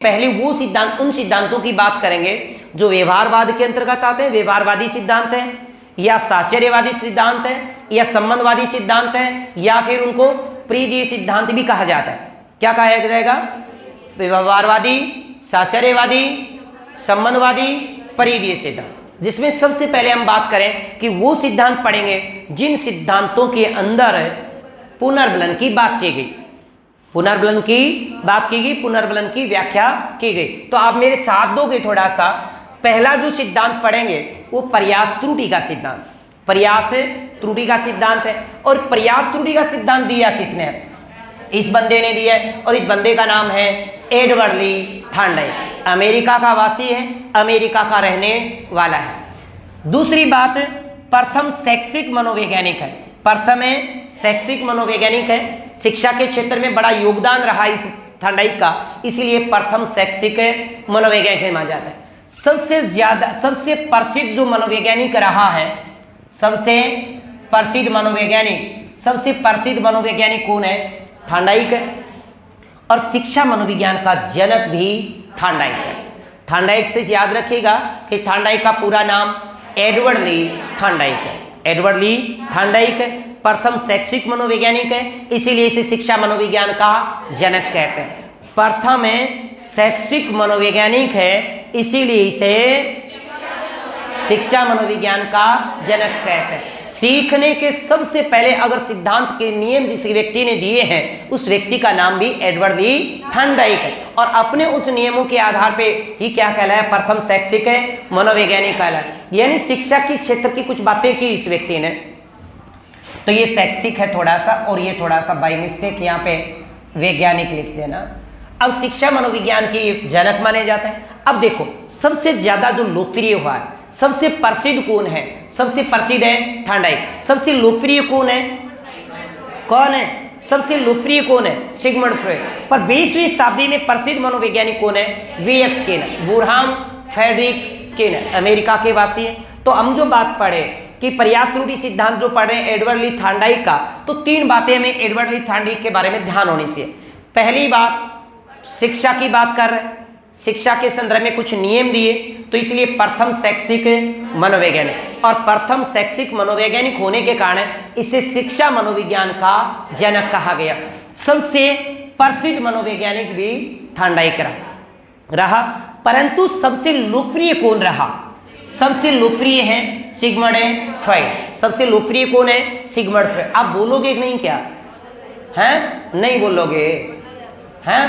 पहले वो सिद्धांत, उन सिद्धांतों की बात करेंगे जो व्यवहारवाद के अंतर्गत आते हैं। व्यवहारवादी सिद्धांत है या साहचर्यवादी सिद्धांत है या संबंधवादी सिद्धांत है या फिर उनको परिधीय सिद्धांत भी कहा जाता है। क्या कहा जाएगा? व्यवहारवादी, साहचर्यवादी, संबंधवादी, परिधीय सिद्धांत। जिसमें सबसे पहले हम बात करें कि वो सिद्धांत पढ़ेंगे जिन सिद्धांतों के अंदर पुनर्बलन की बात की गई, पुनर्बलन की बात की गई, पुनर्बलन की व्याख्या की गई। तो आप मेरे साथ दोगे थोड़ा सा। पहला जो सिद्धांत पढ़ेंगे वो प्रयास त्रुटि का सिद्धांत, प्रयास त्रुटि का सिद्धांत है। और प्रयास त्रुटि का सिद्धांत दिया किसने? इस बंदे ने दिया है, और इस बंदे का नाम है एडवर्ड ली थॉर्नडाइक। अमेरिका का वासी है, अमेरिका का रहने वाला है। दूसरी बात, प्रथम शैक्षिक मनोवैज्ञानिक है, प्रथम शैक्षिक मनोवैज्ञानिक है। शिक्षा के क्षेत्र में बड़ा योगदान रहा इस थॉर्नडाइक का, इसीलिए प्रथम शैक्षिक मनोवैज्ञानिक माना जाता है। सबसे ज्यादा, सबसे प्रसिद्ध जो मनोवैज्ञानिक रहा है, सबसे प्रसिद्ध मनोवैज्ञानिक कौन है? थॉर्नडाइक है। और शिक्षा मनोविज्ञान का जनक भी थॉर्नडाइक है। थॉर्नडाइक से याद रखिएगा कि थॉर्नडाइक का पूरा नाम एडवर्ड ली थॉर्नडाइक है। एडवर्ड ली थॉर्नडाइक प्रथम शैक्षिक मनोवैज्ञानिक है, इसीलिए इसे शिक्षा मनोविज्ञान का जनक कहते हैं। प्रथम शैक्षिक मनोवैज्ञानिक है, इसीलिए इसे शिक्षा मनोविज्ञान का जनक कहते हैं। सीखने के सबसे पहले अगर सिद्धांत के नियम जिस व्यक्ति ने दिए हैं, उस व्यक्ति का नाम भी एडवर्ड ली थॉर्नडाइक है। और अपने उस नियमों के आधार पे ही क्या कहलाया? प्रथम शैक्षिक मनोवैज्ञानिक कहलाया। यानी शिक्षा की क्षेत्र की कुछ बातें की इस व्यक्ति ने। तो ये शैक्षिक है थोड़ा सा, और ये थोड़ा सा बाय मिस्टेक यहाँ पे वैज्ञानिक लिख देना। अब शिक्षा मनोविज्ञान के जनक माने जाते हैं। अब देखो, सबसे ज्यादा जो लोकप्रिय हुआ है, सबसे प्रसिद्ध कौन है? सबसे प्रसिद्ध है थॉर्नडाइक। सबसे लोकप्रिय कौन है? सबसे लोकप्रिय कौन है? Sigmund Freud. पर 20वीं शताब्दी में प्रसिद्ध मनोवैज्ञानिक कौन है? वी.एफ. स्किनर, बुरहाम फ्रेडरिक स्किनर, अमेरिका के वासी हैं। तो हम जो बात पढ़े कि प्रयास त्रुटि सिद्धांत जो पढ़ रहे हैं एडवर्ड ली थॉर्नडाइक का, तो 3 बातें हमें एडवर्ड ली थॉर्नडाइक के बारे में ध्यान होनी चाहिए। पहली बात, शिक्षा की बात कर रहे हैं, शिक्षा के संदर्भ में कुछ नियम दिए, तो इसलिए प्रथम शैक्षिक मनोवैज्ञानिक। और प्रथम शैक्षिक मनोवैज्ञानिक होने के कारण इसे शिक्षा मनोविज्ञान का जनक कहा गया। सबसे प्रसिद्ध मनोवैज्ञानिक भी थॉर्नडाइक रहा। परंतु सबसे लोकप्रिय कौन रहा? सबसे लोकप्रिय है सिगमंड फ्रॉइड। सबसे लोकप्रिय कौन है? Sigmund Freud. आप बोलोगे कि नहीं? क्या हैं? नहीं बोलोगे हैं?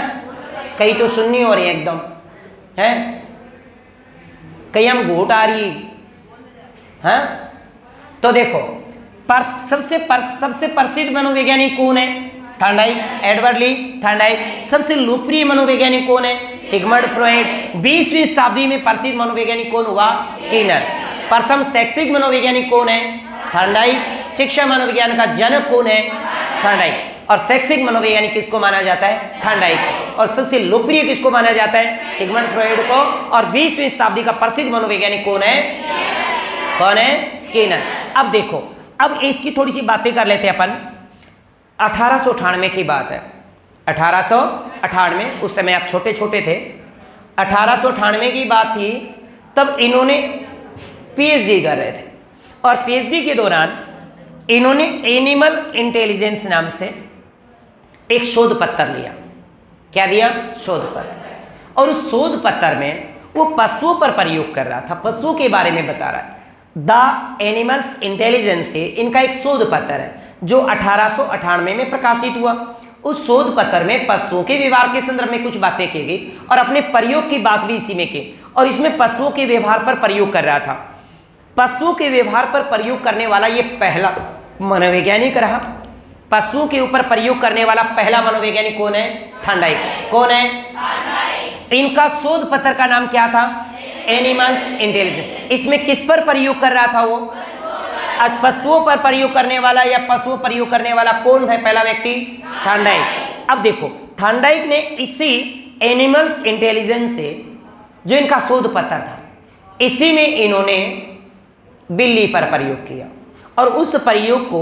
कहीं तो सुननी हो रही है एकदम, हैं? कहीं हम घूट आ रही है? तो देखो, सबसे प्रसिद्ध मनोवैज्ञानिक कौन है? थॉर्नडाइक, एडवर्ड ली थॉर्नडाइक। सबसे लोकप्रिय मनोवैज्ञानिक कौन है? Sigmund Freud. 20वीं शताब्दी में प्रसिद्ध मनोवैज्ञानिक कौन हुआ? स्किनर। प्रथम शैक्षिक मनोवैज्ञानिक कौन है? थॉर्नडाइक। शिक्षा मनोविज्ञान का जनक कौन है? थॉर्नडाइक। और शैक्षिक मनोवैज्ञानिक किसको माना जाता है? थॉर्नडाइक। और सबसे लोकप्रिय किसको माना जाता है? सिगमंड फ्रॉइड को। और 20वीं शताब्दी का प्रसिद्ध मनोवैज्ञानिक कौन है? स्किनर। अब देखो, अब इसकी थोड़ी सी बातें कर लेते हैं अपन। 1898 की बात है। 1898, उस समय आप छोटे छोटे थे। 1898 की बात थी, तब इन्होंने पीएचडी कर रहे थे। और पीएचडी के दौरान इन्होंने एनिमल इंटेलिजेंस नाम से एक शोध पत्र लिया। क्या दिया? शोध पत्र। और उस शोध पत्र में वो पशुओं पर प्रयोग कर रहा था, पशुओं के बारे में बता रहा है। द एनिमल्स इंटेलिजेंस से इनका एक शोध पत्र है जो 1898 में प्रकाशित हुआ। उस शोध पत्र में पशुओं के व्यवहार के संदर्भ में कुछ बातें की गई और अपने प्रयोग की बात भी इसी में की। और इसमें पशुओं के व्यवहार पर प्रयोग कर रहा था। पशुओं के व्यवहार पर प्रयोग करने वाला ये पहला मनोवैज्ञानिक रहा। पशुओं के ऊपर प्रयोग करने वाला पहला मनोवैज्ञानिक कौन है? थॉर्नडाइक। कौन है? इनका शोध पत्र का नाम क्या था? Animals intelligence. इसमें किस पर प्रयोग कर रहा था वो? पशुओं पर प्रयोग करने वाला या पशुओं प्रयोग करने वाला कौन है पहला व्यक्ति? थॉर्नडाइक। अब देखो, थॉर्नडाइक ने इसी एनिमल्स इंटेलिजेंस से जो इनका शोध पत्र था, इसी में इन्होंने बिल्ली पर प्रयोग किया। और उस प्रयोग को,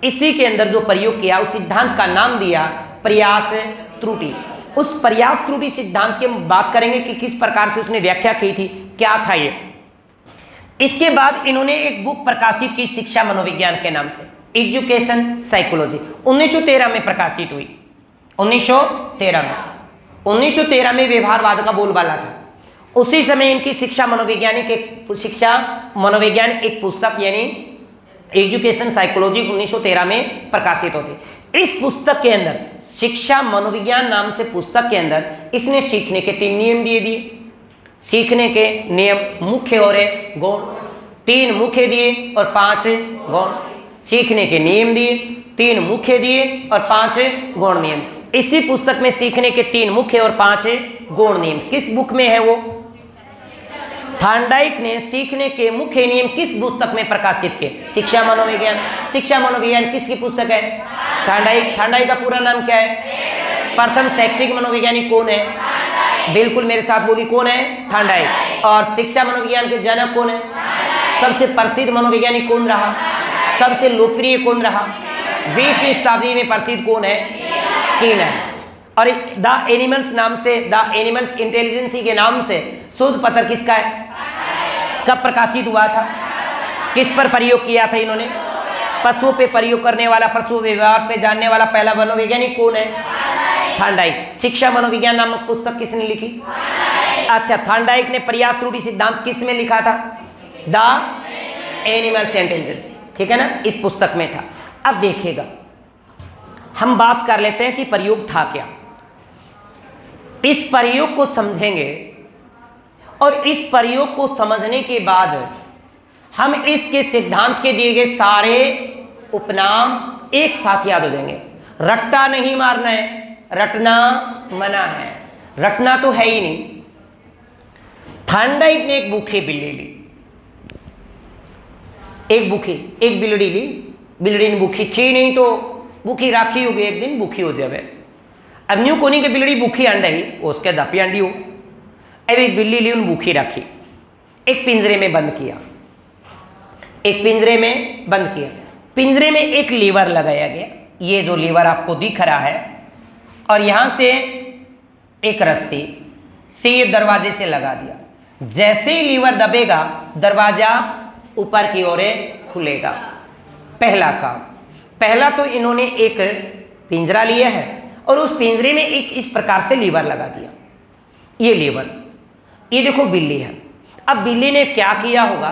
इसी के अंदर जो प्रयोग किया, उस सिद्धांत का नाम दिया प्रयास त्रुटि। उस प्रयास त्रुटि सिद्धांत की हम बात करेंगे कि किस प्रकार से उसने व्याख्या की थी, क्या था ये। इसके बाद इन्होंने एक बुक प्रकाशित की शिक्षा मनोविज्ञान के नाम से, एजुकेशन साइकोलॉजी, 1913 में प्रकाशित हुई। 1913 में व्यवहारवाद का बोलबाला था। उसी समय इनकी शिक्षा मनोविज्ञान एक पुस्तक यानी एजुकेशन साइकोलॉजी 1913 में प्रकाशित होती। इस पुस्तक के अंदर शिक्षा मनोविज्ञान नाम से पुस्तक के अंदर इसने सीखने के 3 नियम दिए। सीखने के नियम मुख्य और गौण, 3 मुख्य दिए और 5 गौण। सीखने के नियम दिए, 3 मुख्य दिए और 5 गौण नियम। इसी पुस्तक में सीखने के 3 मुख्य और 5 गौण नियम किस बुक में है? वो थॉर्नडाइक ने सीखने के मुख्य नियम किस पुस्तक में प्रकाशित किए? शिक्षा मनोविज्ञान। शिक्षा मनोविज्ञान किसकी पुस्तक है? थॉर्नडाइक। थॉर्नडाइक का पूरा नाम क्या है? प्रथम शैक्षिक मनोवैज्ञानिक कौन है? बिल्कुल मेरे साथ बोली, कौन है? थॉर्नडाइक। और शिक्षा मनोविज्ञान के जनक कौन है? सबसे प्रसिद्ध मनोवैज्ञानिक कौन रहा? सबसे लोकप्रिय कौन रहा? 20वीं शताब्दी में प्रसिद्ध कौन है? स्किनर। और द एनिमल्स नाम से, द एनिमल्स इंटेलिजेंसी के नाम से शोध पत्र किसका है? कब प्रकाशित हुआ था? किस पर प्रयोग किया था इन्होंने? पशुओं पे प्रयोग करने वाला, पशु व्यवहार पे जानने वाला पहला मनोवैज्ञानिक कौन है? थॉर्नडाइक। शिक्षा मनोविज्ञान नामक पुस्तक किसने लिखी? अच्छा, थॉर्नडाइक ने प्रयास त्रुटि सिद्धांत किस में लिखा था? द एनिमल्स इंटेलिजेंसी, ठीक है ना, इस पुस्तक में था। अब देखिएगा, हम बात कर लेते हैं कि प्रयोग था क्या। इस प्रयोग को समझेंगे और इस प्रयोग को समझने के बाद हम इसके सिद्धांत के दिए गए सारे उपनाम एक साथ याद हो जाएंगे। रट्टा नहीं मारना है, रटना मना है, रटना तो है ही नहीं। थॉर्नडाइक ने एक भूखी बिल्ली ली, एक बिल्ली ली। बिल्ली ने भूखी थी नहीं तो भूखी राखी होगी, एक दिन भूखी हो जाए। अब न्यू कोनी की बिल्ली भूखी अंडा ही उसके दपी अंडी हो। अब एक बिल्ली ली, उन भूखी रखी, एक पिंजरे में बंद किया, पिंजरे में एक लीवर लगाया गया। ये जो लीवर आपको दिख रहा है, और यहां से एक रस्सी से दरवाजे से लगा दिया। जैसे ही लीवर दबेगा दरवाजा ऊपर की ओर खुलेगा। पहला काम, पहला तो इन्होंने एक पिंजरा लिया है और उस पिंजरे में एक इस प्रकार से लीवर लगा दिया। ये लीवर, ये देखो बिल्ली है। अब बिल्ली ने क्या किया होगा?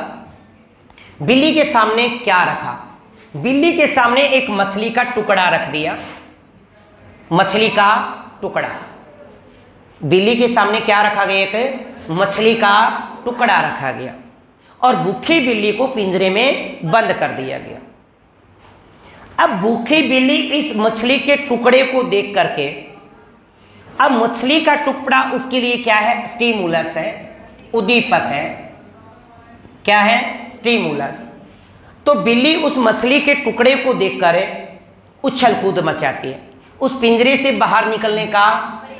बिल्ली के सामने क्या रखा? बिल्ली के सामने एक मछली का टुकड़ा रख दिया। मछली का टुकड़ा, बिल्ली के सामने क्या रखा गया? एक मछली का टुकड़ा रखा गया और भूखी बिल्ली को पिंजरे में बंद कर दिया गया। अब भूखी बिल्ली इस मछली के टुकड़े को देख करके, अब मछली का टुकड़ा उसके लिए क्या है? स्टिमुलस है, उद्दीपक है। क्या है? स्टिमुलस। तो बिल्ली उस मछली के टुकड़े को देखकर उछल कूद मचाती है, उस पिंजरे से बाहर निकलने का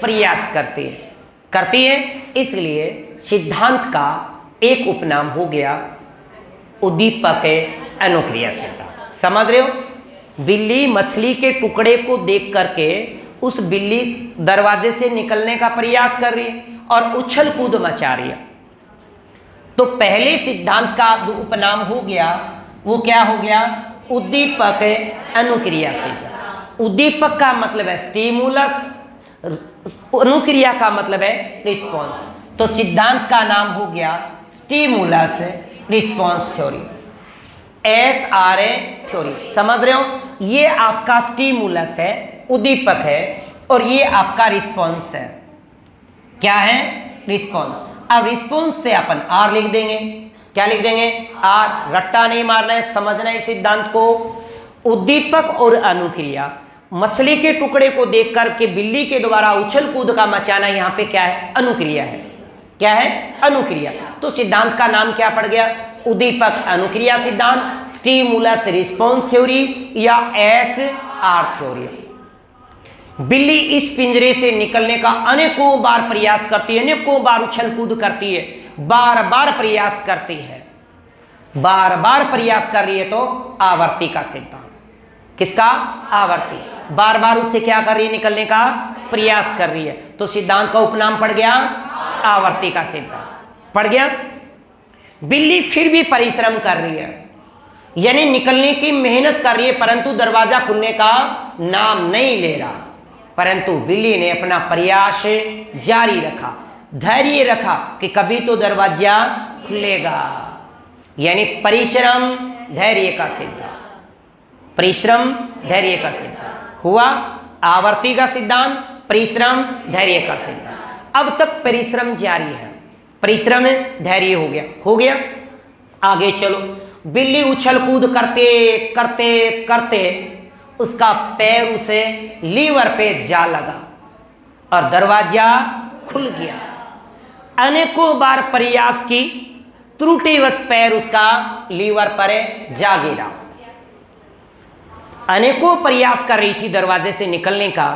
प्रयास करती है। इसलिए सिद्धांत का एक उपनाम हो गया उद्दीपक अनुक्रियाशीलता। समझ रहे हो? बिल्ली मछली के टुकड़े को देख करके उस बिल्ली दरवाजे से निकलने का प्रयास कर रही है और उछल कूद मचा रही है। तो पहले सिद्धांत का जो उपनाम हो गया वो क्या हो गया? उद्दीपक अनुक्रियाशीलता। उद्दीपक का मतलब है स्टिमुलस, अनुक्रिया का मतलब है रिस्पॉन्स। तो सिद्धांत का नाम हो गया stimulus response theory, SRA theory. समझ रहे हो? ये आपका स्टिमुलस है, उद्दीपक है, और ये आपका रिस्पॉन्स है। क्या है? रिस्पॉन्स। अब रिस्पॉन्स से अपन R लिख देंगे। क्या लिख देंगे? R। रट्टा नहीं मारना है, समझना है सिद्धांत को। उद्दीपक और अनुक्रिया, मछली के टुकड़े को देख करके बिल्ली के द्वारा उछल कूद का मचाना, यहाँ पे क्या है? अनुक्रिया है। क्या है? अनुक्रिया। तो सिद्धांत का नाम क्या पड़ गया? उद्दीपक अनुक्रिया सिद्धांत, स्टिमुलस रिस्पॉन्स थ्योरी या SR थ्योरी। बिल्ली इस पिंजरे से निकलने का अनेकों बार प्रयास करती है, अनेकों बार उछल कूद करती है, बार बार प्रयास करती है, बार बार प्रयास कर रही है। तो आवर्ती का सिद्धांत। किसका? आवर्ती। बार बार उससे क्या कर रही है? निकलने का प्रयास कर रही है। तो सिद्धांत का उपनाम पड़ गया आवर्ती का सिद्धांत पड़ गया। बिल्ली फिर भी परिश्रम कर रही है, यानी निकलने की मेहनत कर रही है, परंतु दरवाजा खुलने का नाम नहीं ले रहा। परंतु बिल्ली ने अपना प्रयास जारी रखा, धैर्य रखा कि कभी तो दरवाजा खुलेगा। यानी परिश्रम धैर्य का सिद्धांत, परिश्रम धैर्य का सिद्धांत हुआ। आवर्ती का सिद्धांत, परिश्रम धैर्य का सिद्धांत। अब तक परिश्रम जारी है, परिश्रम धैर्य हो गया। आगे चलो। बिल्ली उछल कूद करते करते करते उसका पैर उसे लीवर पे जा लगा और दरवाजा खुल गया। अनेकों बार प्रयास की, त्रुटिवश पैर उसका लीवर पर जा गिरा। अनेकों प्रयास कर रही थी दरवाजे से निकलने का,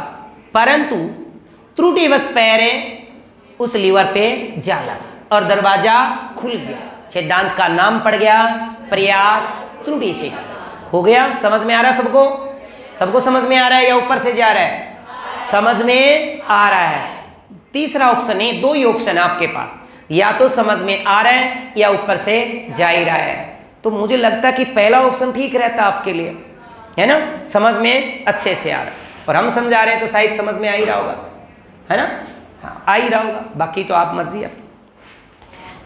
परंतु त्रुटिवश पैर उस लीवर पे जा लगा और दरवाजा खुल गया। सिद्धांत का नाम पड़ गया प्रयास त्रुटि से। हो गया? समझ में आ रहा है सबको? सबको समझ में आ रहा है या ऊपर से जा रहा है? समझ में आ रहा है। तीसरा ऑप्शन है, दो ही ऑप्शन है आपके पास, या तो समझ में आ रहा है या ऊपर से जा ही रहा है। तो मुझे लगता है कि पहला ऑप्शन ठीक रहता आपके लिए, है ना? समझ में अच्छे से आ रहा है और हम समझा रहे हैं तो शायद समझ में आ ही रहा होगा, है ना? हाँ, आ ही रहा होगा, बाकी तो आप मर्जी है।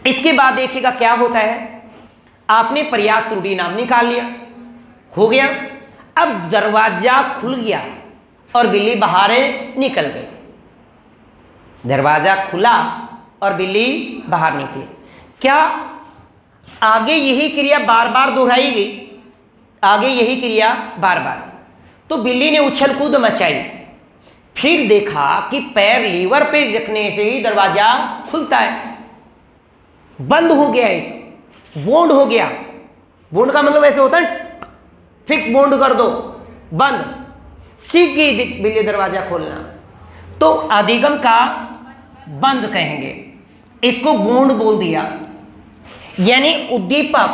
इसके बाद देखिएगा क्या होता है। आपने प्रयास त्रुटि नाम निकाल लिया, हो गया। अब दरवाजा खुल गया और बिल्ली बाहर निकल गई। दरवाजा खुला और बिल्ली बाहर निकली। क्या आगे यही क्रिया बार बार दोहराई गई? आगे यही क्रिया बार बार। तो बिल्ली ने उछल कूद मचाई, फिर देखा कि पैर लीवर पे रखने से ही दरवाजा खुलता है। बंद हो गया, एक बोंड हो गया। बोंड का मतलब ऐसे होता है, फिक्स बोंड कर दो, बंद, सीख गई बिल्ली दरवाजा खोलना। तो अधिगम का बंद कहेंगे, इसको बोंड बोल दिया। यानी उद्दीपक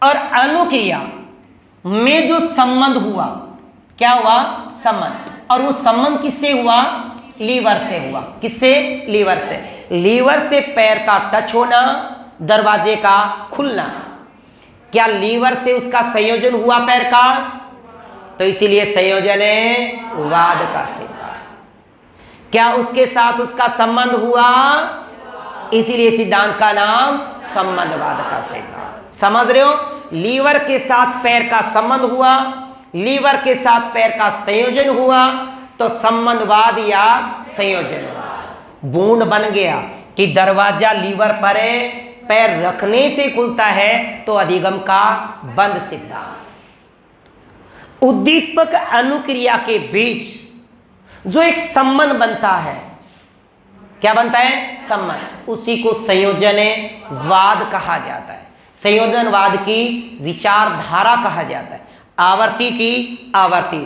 और अनुक्रिया में जो संबंध हुआ, क्या हुआ? संबंध। और वो संबंध किससे हुआ? लीवर से हुआ। किससे? लीवर से। लीवर से पैर का टच होना, दरवाजे का खुलना। क्या लीवर से उसका संयोजन हुआ पैर का? तो इसीलिए संयोजन है वाद का सिद्धांत। क्या उसके साथ उसका संबंध हुआ? इसीलिए सिद्धांत का नाम संबंधवाद का सिद्धांत। समझ रहे हो? लीवर के साथ पैर का संबंध हुआ, लीवर के साथ पैर का संयोजन हुआ, तो संबंधवाद या संयोजनवाद। बूंद बन गया कि दरवाजा लीवर पर पैर रखने से खुलता है, तो अधिगम का बंद सिद्धांत। उद्दीपक अनुक्रिया के बीच जो एक संबंध बनता है, क्या बनता है? संबंध। उसी को संयोजनवाद कहा जाता है। संयोजनवाद की विचारधारा कहा जाता है। आवर्ती की आवर्ती,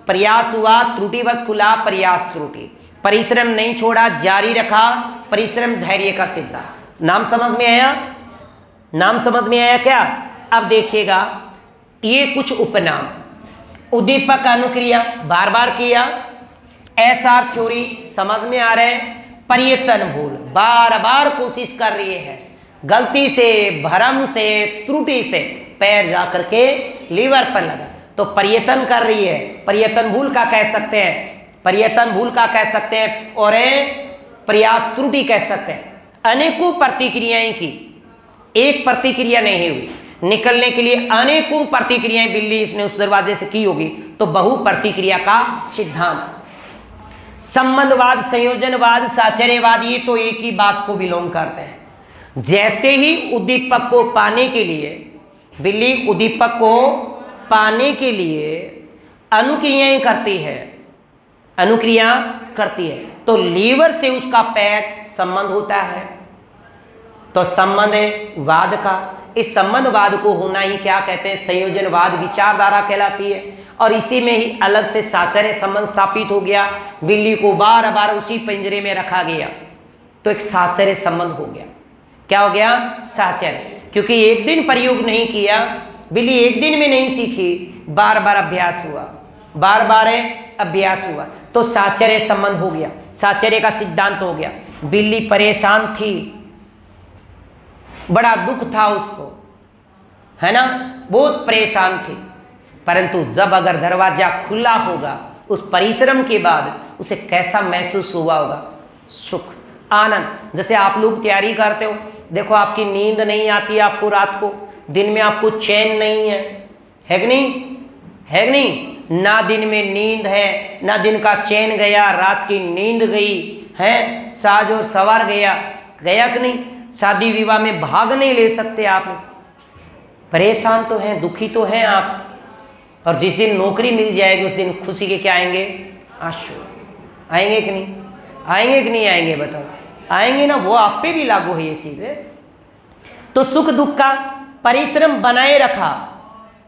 प्रयास हुआ त्रुटिवश खुला, प्रयास त्रुटि, परिश्रम नहीं छोड़ा, जारी रखा, परिश्रम धैर्य का सिद्धांत। नाम समझ में आया? नाम समझ में आया क्या? अब देखिएगा, ये कुछ उपनाम। उद्दीपक अनुक्रिया बार बार किया, एसआर थ्योरी समझ में आ रहे हैं। प्रयत्न भूल, बार बार कोशिश कर रही है, गलती से, भ्रम से, त्रुटि से पैर जा करके लीवर पर लगा, तो प्रयत्न कर रही है, प्रयत्न भूल का कह सकते हैं, प्रयत्न भूल का कह सकते हैं, और प्रयास त्रुटि कह सकते हैं। अनेकों प्रतिक्रियाएं की, एक प्रतिक्रिया नहीं हुई। निकलने के लिए अनेकों प्रतिक्रियाएं बिल्ली इसने उस दरवाजे से की होगी, तो बहु प्रतिक्रिया का सिद्धांत। संबंधवाद, संयोजनवाद, साचर्यवाद, ये तो एक ही बात को बिलोंग करते हैं। जैसे ही उद्दीपक को पाने के लिए, बिल्ली उद्दीपक को पाने के लिए अनुक्रियाएं करती है, अनुक्रिया करती है, तो लीवर से उसका पैर संबंध होता है, तो संबंध है वाद का। इस संबंधवाद को होना ही क्या कहते हैं? संयोजनवाद विचारधारा कहलाती है। और इसी में ही अलग से साचर्य संबंध स्थापित हो गया। बिल्ली को बार बार उसी पिंजरे में रखा गया, तो एक साचर्य संबंध हो गया। क्या हो गया? साचर्य। क्योंकि एक दिन प्रयोग नहीं किया, बिल्ली एक दिन में नहीं सीखी, बार बार अभ्यास हुआ, बार बार अभ्यास हुआ तो साचर्य संबंध हो गया, साचर्य का सिद्धांत हो गया। बिल्ली परेशान थी, बड़ा दुख था उसको, है ना, बहुत परेशान थी, परंतु जब अगर दरवाजा खुला होगा उस परिश्रम के बाद उसे कैसा महसूस हुआ होगा, सुख, आनंद। जैसे आप लोग तैयारी करते हो, देखो आपकी नींद नहीं आती आपको रात को, दिन में आपको चैन नहीं है कि नहीं, है कि नहीं, ना दिन में नींद है, ना दिन का चैन गया, रात की नींद गई है, साज और सवार गया, गया कि नहीं, शादी विवाह में भाग नहीं ले सकते आप, परेशान तो हैं, दुखी तो हैं आप। और जिस दिन नौकरी मिल जाएगी उस दिन खुशी के क्या आएंगे, आंसू आएंगे कि नहीं, आएंगे कि नहीं आएंगे, बताओ, आएंगे ना, वो आप पे भी लागू है ये चीजें। तो सुख दुख का परिश्रम बनाए रखा,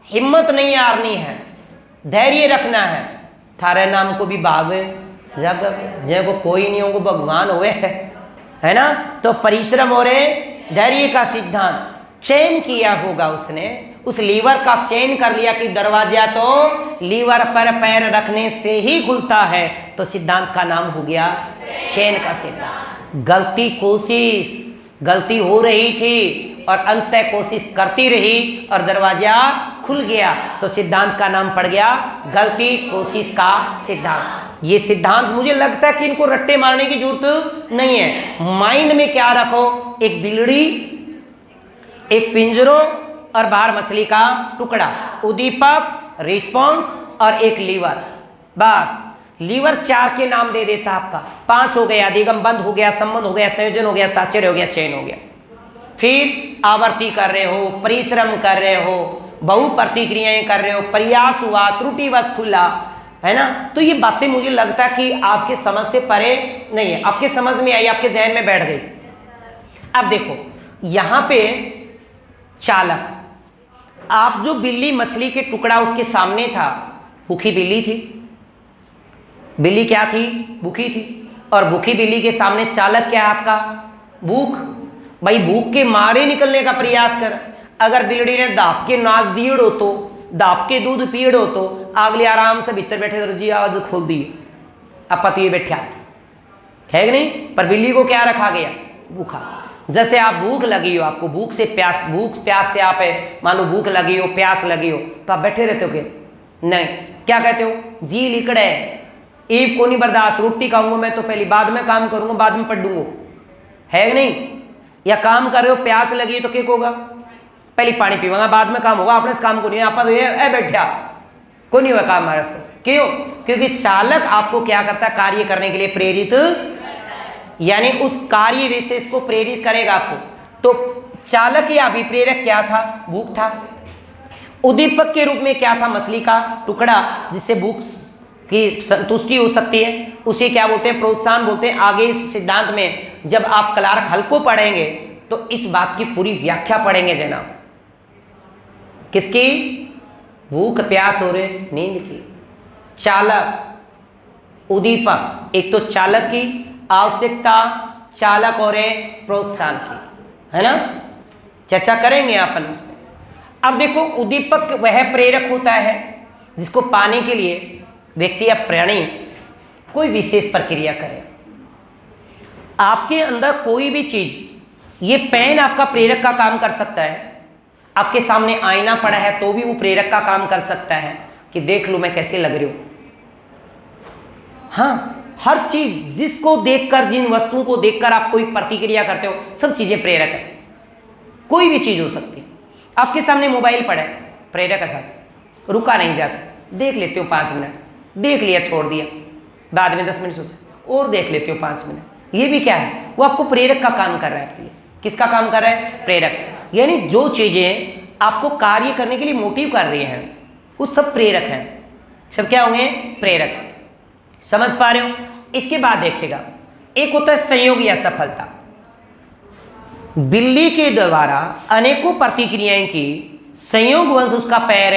हिम्मत नहीं हारनी है, धैर्य रखना है। थारे नाम को भी भाग जग जय को कोई नहीं होगा, भगवान हुए है ना। तो परिश्रम और धैर्य का सिद्धांत, चयन किया होगा उसने, उस लीवर का चयन कर लिया कि दरवाजा तो लीवर पर पैर रखने से ही खुलता है, तो सिद्धांत का नाम हो गया चयन का सिद्धांत। गलती कोशिश, गलती हो रही थी और अंततः कोशिश करती रही और दरवाजा खुल गया, तो सिद्धांत का नाम पड़ गया गलती कोशिश का सिद्धांत। ये सिद्धांत मुझे लगता है कि इनको रट्टे मारने की जरूरत नहीं है। माइंड में क्या रखो, एक बिल्ली, एक पिंजरों और बाहर मछली का टुकड़ा, उद्दीपक, रिस्पॉन्स और एक लीवर, बस। लीवर 4 के नाम दे देता आपका, 5 हो गया, अधिगम बंद हो गया, संबंध हो गया, संयोजन हो गया, साचर्य हो गया, चयन हो गया। फिर आवर्ती कर रहे हो, परिश्रम कर रहे हो, बहु प्रतिक्रियाएं कर रहे हो, प्रयास हुआ, त्रुटिवश खुला, है ना। तो ये बातें मुझे लगता है कि आपके समझ से परे नहीं है, आपके समझ में आई, आपके जहन में बैठ गई। अब देखो यहां पे चालक, आप जो बिल्ली मछली के टुकड़ा उसके सामने था, भूखी बिल्ली थी, बिल्ली क्या थी, भूखी थी, और भूखी बिल्ली के सामने चालक क्या है आपका, भूख। भाई भूख के मारे निकलने का प्रयास कर, अगर बिल्ली ने दाप के नाच दीड़ हो तो, दाप के दूध पीड़ हो तो अगले आराम से भीतर बैठे जी आवाज खोल दी, अपा तो ये बैठा है कि नहीं, पर बिल्ली को क्या रखा गया, भूखा। जैसे आप भूख लगी हो, आपको भूख से प्यास, भूख प्यास से आप है, मान लो भूख लगी हो, प्यास लगी हो, तो आप बैठे रहते हो क्या, नहीं, क्या कहते हो, जी लिकड़े ईब को नहीं बर्दाश्त, रोटी खाऊंगा मैं तो पहले, बाद में काम करूंगा, बाद में पढ़ूंगा, है कि नहीं। या काम कर रहे हो, प्यास लगी है तो क्या होगा, पहले पानी पीवांगा, बाद में काम होगा, आपने इस काम को नहीं, आप तो ये बैठा को नहीं हुआ काम हमारे से, क्यों, क्योंकि चालक आपको क्या करता है, कार्य करने के लिए प्रेरित, यानी उस कार्य विशेष को प्रेरित करेगा आपको। तो चालक या अभिप्रेरक क्या था, भूख था। उद्दीपक के रूप में क्या था, मछली का टुकड़ा, जिससे भूख की संतुष्टि हो सकती है, उसे क्या बोलते हैं, प्रोत्साहन बोलते हैं। आगे इस सिद्धांत में जब आप क्लार्क हल को पढ़ेंगे तो इस बात की पूरी व्याख्या पढ़ेंगे जनाब, किसकी, भूख प्यास हो रहे, नींद की, चालक उद्दीपक, एक तो चालक की आवश्यकता, चालक और प्रोत्साहन की, है ना, चर्चा करेंगे अपन उसमें। अब देखो उद्दीपक वह प्रेरक होता है जिसको पाने के लिए व्यक्ति या प्राणी कोई विशेष प्रक्रिया करे। आपके अंदर कोई भी चीज, ये पेन आपका प्रेरक का काम कर सकता है, आपके सामने आईना पड़ा है तो भी वो प्रेरक का काम कर सकता है कि देख लो मैं कैसे लग रही हूं। हाँ, हर चीज जिसको देखकर, जिन वस्तुओं को देखकर आप कोई प्रतिक्रिया करते हो, सब चीजें प्रेरक है। कोई भी चीज हो सकती है, आपके सामने मोबाइल पड़ा है, प्रेरक है साहब, रुका नहीं जाता, देख लेते हो 5 मिनट, देख लिया छोड़ दिया, बाद में 10 मिनट सोचा और देख लेते हो 5 मिनट, ये भी क्या है, वो आपको प्रेरक का काम कर रहा है आपके लिए। किसका काम कर रहा है, प्रेरक। यानी जो चीजें आपको कार्य करने के लिए मोटिव कर रही हैं वो सब प्रेरक हैं, सब क्या होंगे, प्रेरक। समझ पा रहे हो। इसके बाद देखेगा, एक होता है संयोग या सफलता। बिल्ली के द्वारा अनेकों प्रतिक्रियाएं की, संयोगवश उसका पैर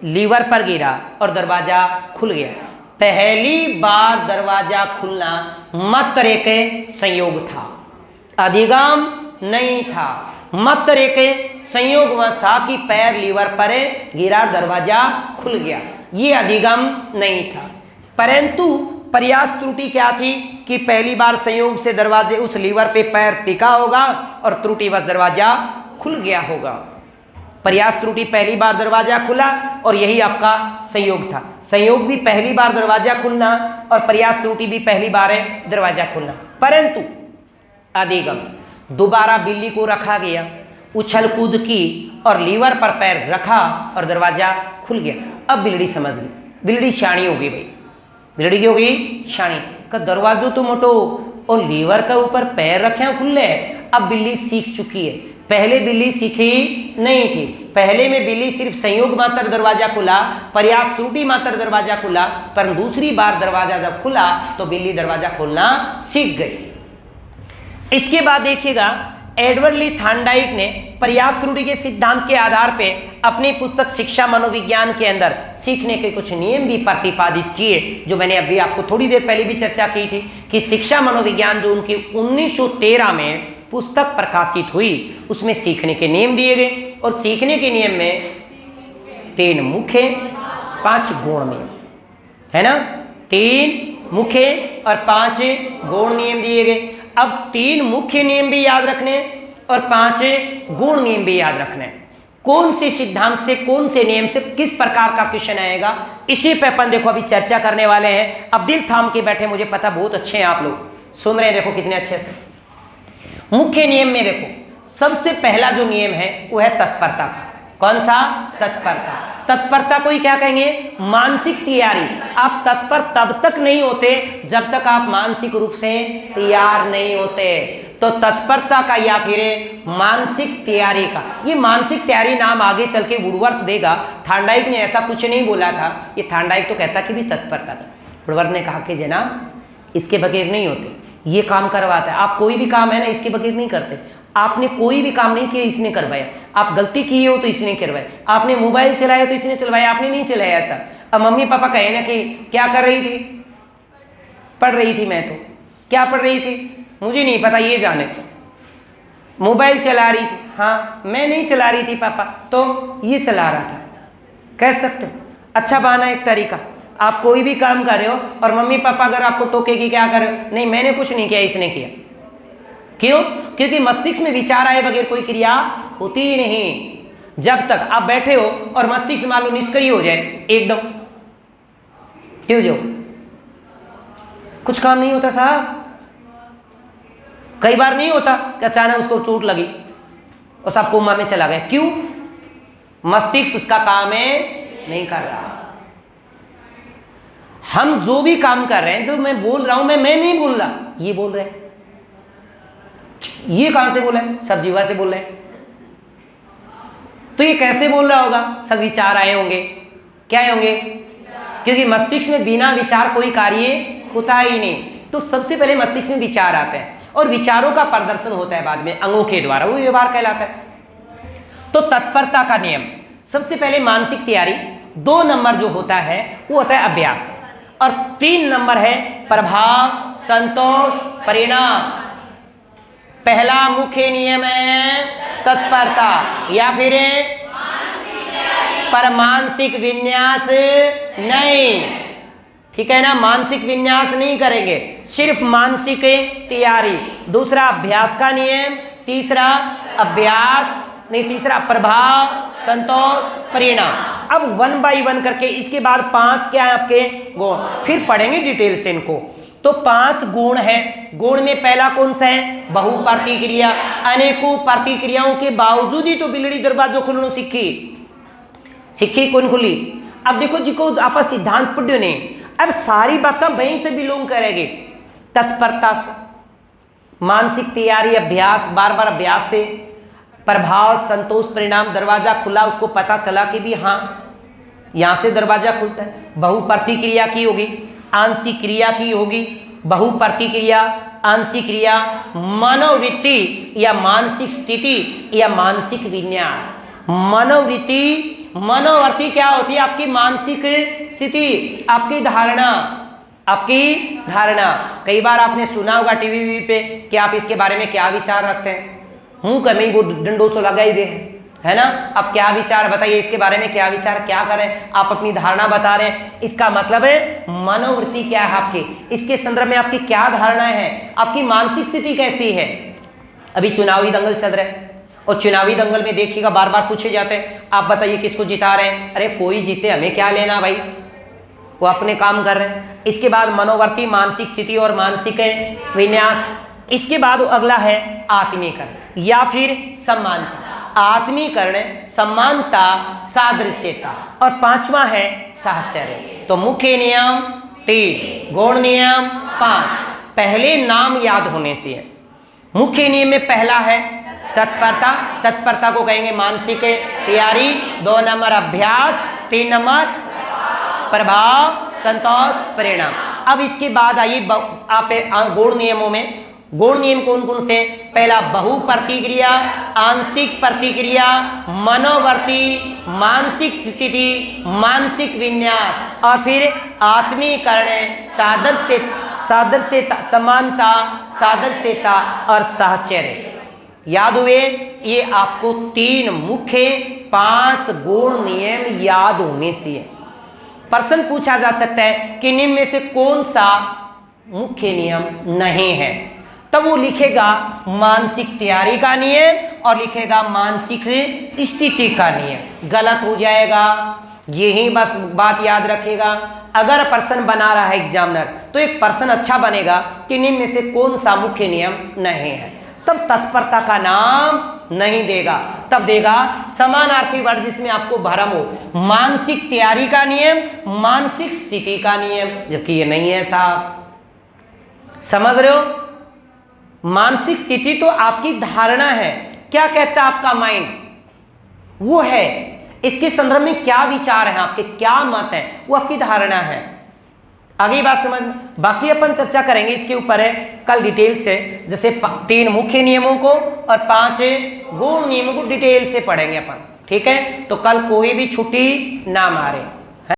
लीवर पर गिरा और दरवाजा खुल गया। पहली बार दरवाजा खुलना मात्र एक संयोग था, अधिगम नहीं था, मात्र एक संयोगवश था कि पैर लीवर पर गिरा, दरवाजा खुल गया, ये अधिगम नहीं था। परंतु प्रयास त्रुटि क्या थी कि पहली बार संयोग से दरवाजे उस लीवर पे पैर टिका होगा और त्रुटिवश दरवाजा खुल गया होगा। प्रयास त्रुटि पहली बार दरवाजा खुला और यही आपका संयोग था। संयोग भी पहली बार दरवाजा खुलना और प्रयास त्रुटि भी पहली बार है दरवाजा खुलना। परंतु अधिगम, दोबारा बिल्ली को रखा गया, उछल कूद की और लीवर पर पैर रखा और दरवाजा खुल गया। अब बिल्ली समझ गई, बिल्ली शाणी हो गई भाई, बिल्ली की हो गई शाणी का दरवाजो तो मोटो और लीवर का ऊपर पैर रखे खुले। अब बिल्ली सीख चुकी है, पहले बिल्ली सीखी नहीं थी। पहले में बिल्ली सिर्फ संयोग मात्र दरवाजा खुला, प्रयास त्रुटि मात्र दरवाजा खुला, पर दूसरी बार दरवाजा जब खुला तो बिल्ली दरवाजा खोलना सीख गई। इसके बाद देखिएगा एडवर्ड ली थार्नडाइक ने प्रयास त्रुटि के सिद्धांत के आधार पे अपनी पुस्तक शिक्षा मनोविज्ञान के अंदर सीखने के कुछ नियम भी प्रतिपादित किए, जो मैंने अभी आपको थोड़ी देर पहले भी चर्चा की थी कि शिक्षा मनोविज्ञान जो उनकी 1913 में पुस्तक प्रकाशित हुई उसमें सीखने के नियम दिए गए। और सीखने के नियम में 3 मुख्य 5 गौण नियम है ना, 3 मुख्य और 5 गौण नियम दिए गए। अब 3 मुख्य नियम भी याद रखने और 5 गौण नियम भी याद रखने। कौन से सिद्धांत से, कौन से नियम से किस प्रकार का क्वेश्चन आएगा, इसी पे अपन देखो अभी चर्चा करने वाले हैं। अब दिल थाम के बैठे, मुझे पता बहुत अच्छे हैं आप लोग, सुन रहे हैं, देखो कितने अच्छे से। मुख्य नियम में देखो सबसे पहला जो नियम है वो है तत्परता का। कौन सा? तत्परता। तत्परता को ही क्या कहेंगे? मानसिक तैयारी। आप तत्पर तब तक नहीं होते जब तक आप मानसिक रूप से तैयार नहीं होते। तो तत्परता का या फिर मानसिक तैयारी का, ये मानसिक तैयारी नाम आगे चल के वुडवर्थ देगा। थार्नडाइक ने ऐसा कुछ नहीं बोला था, ये थार्नडाइक तो कहता कि भी तत्परता था। वुडवर्थ ने कहा कि जनाब इसके बगैर नहीं होते, ये काम करवाता है। आप कोई भी काम है ना इसके बगैर नहीं करते। आपने कोई भी काम नहीं किया, इसने करवाया। आप गलती किए हो तो इसने करवाया। आपने मोबाइल चलाया तो इसने चलवाया, आपने नहीं चलाया ऐसा। अब मम्मी पापा कहे ना कि क्या कर रही थी? पढ़ रही थी। मैं तो क्या पढ़ रही थी मुझे नहीं पता, ये जाने। मोबाइल चला रही थी। हाँ मैं नहीं चला रही थी पापा, तो ये चला रहा था। कह सकते हो अच्छा बहाना, एक तरीका। आप कोई भी काम कर रहे हो और मम्मी पापा अगर आपको टोके कि क्या कर रहे हो, नहीं मैंने कुछ नहीं किया, इसने किया। क्यों? क्योंकि मस्तिष्क में विचार आए बगैर कोई क्रिया होती ही नहीं। जब तक आप बैठे हो और मस्तिष्क मान लो निष्क्रिय हो जाए एकदम, क्यों जो कुछ काम नहीं होता साहब। कई बार नहीं होता कि अचानक उसको चोट लगी और सब कोमा में चला गया। क्यों? मस्तिष्क उसका काम है नहीं कर रहा। हम जो भी काम कर रहे हैं, जो मैं बोल रहा हूं, मैं नहीं बोल रहा, ये बोल रहे हैं। ये कहां से बोला है? सब जीवा से बोल रहे हैं। तो ये कैसे बोल रहा होगा? सब विचार आए होंगे। क्या आए होंगे? क्योंकि मस्तिष्क में बिना विचार कोई कार्य होता ही नहीं। तो सबसे पहले मस्तिष्क में विचार आते हैं और विचारों का प्रदर्शन होता है बाद में अंगों के द्वारा, वो व्यवहार कहलाता है। तो तत्परता का नियम, सबसे पहले मानसिक तैयारी। 2 नंबर जो होता है वो होता है अभ्यास, और 3 नंबर है प्रभाव, संतोष, परिणाम। पहला मुख्य नियम है तत्परता या फिर पर मानसिक विन्यास नहीं। ठीक है ना, मानसिक विन्यास नहीं करेंगे, सिर्फ मानसिक तैयारी। दूसरा अभ्यास का नियम, तीसरा अभ्यास नहीं, तीसरा प्रभाव, संतोष, परिणाम। अब 1 बाई 1 करके इसके बाद 5 क्या है आपके गुण, फिर पढ़ेंगे डिटेल से इनको। तो 5 गुण है। गुण में पहला कौन सा है? बहुप्रतिक्रिया। अनेकों प्रतिक्रियाओं के बावजूद ही तो बिल्ली दरवाजो खुलनो सीखी कौन खुली? अब देखो जिको आप सिद्धांत पढ़ो ने, अब सारी बातें वहीं से बिलोंग करेंगे। तत्परता से, मानसिक तैयारी, अभ्यास, बार बार अभ्यास से, प्रभाव, संतोष, परिणाम। दरवाजा खुला, उसको पता चला कि भी हाँ यहां से दरवाजा खुलता है। बहुप्रतिक्रिया की होगी, आंशिक क्रिया की होगी। बहुप्रतिक्रिया, आंशिक क्रिया, मनोवृत्ति या मानसिक स्थिति या मानसिक विन्यास। मनोवृत्ति, मनोवृत्ति क्या होती है? आपकी मानसिक स्थिति, आपकी धारणा, आपकी धारणा। कई बार आपने सुना होगा टीवी पे कि आप इसके बारे में क्या विचार रखते हैं। मुंह कर में ही वो डंडों से लगा ही दे, है ना। अब क्या विचार बताइए इसके बारे में, क्या विचार, क्या करें, आप अपनी धारणा बता रहे हैं, इसका मतलब है मनोवृत्ति क्या है आपकी, इसके संदर्भ में आपकी क्या धारणा है, आपकी मानसिक स्थिति कैसी है। अभी चुनावी दंगल चल रहे हैं और चुनावी दंगल में देखिएगा बार बार पूछे जाते हैं, आप बताइए किसको जिता रहे हैं, अरे कोई जीते हमें क्या लेना भाई, वो अपने काम कर रहे हैं। इसके बाद मनोवर्ती, मानसिक स्थिति और मानसिक विन्यास। इसके बाद अगला है आत्मीकरण या फिर समानता। आत्मीकरण, समानता, सादृश्यता और पांचवा है साहचर्य। तो मुख्य नियम 3, गौण नियम 5। पहले नाम याद होने से है। मुख्य नियम में पहला है तत्परता, तत्परता को कहेंगे मानसिक तैयारी, 2 नंबर अभ्यास, 3 नंबर प्रभाव, संतोष, परिणाम। अब इसके बाद आइए आप गौण नियमों में, गौण नियम कौन कौन से, पहला बहु प्रतिक्रिया, आंशिक प्रतिक्रिया, मनोवर्ती, मानसिक स्थिति, मानसिक विन्यास और फिर आत्मीकरण, सादृश्यता, समानता, सादृश्यता और साहचर्य। याद हुए, ये आपको 3 मुख्य 5 गौण नियम याद होने चाहिए। प्रश्न पूछा जा सकता है कि निम्न में से कौन सा मुख्य नियम नहीं है, तब वो लिखेगा मानसिक तैयारी का नियम और लिखेगा मानसिक स्थिति का नियम। गलत हो जाएगा, यही बस बात याद रखेगा। अगर प्रश्न बना रहा है एग्जामिनर तो एक प्रश्न अच्छा बनेगा कि निम्न में से कौन सा मुख्य नियम नहीं है, तब तत्परता का नाम नहीं देगा, तब देगा समानार्थी वर्ड जिसमें आपको भ्रम हो, मानसिक तैयारी का नियम, मानसिक स्थिति का नियम, जबकि ये नहीं है साहब। समझ रहे हो, मानसिक स्थिति तो आपकी धारणा है, क्या कहता है आपका माइंड, वो है, इसके संदर्भ में क्या विचार है आपके, क्या मत है, वो आपकी धारणा है। आगे बात समझ, बाकी अपन चर्चा करेंगे इसके ऊपर है कल डिटेल से, जैसे 3 मुख्य नियमों को और 5 गौण नियमों को डिटेल से पढ़ेंगे अपन, ठीक है। तो कल कोई भी छुट्टी ना मारे।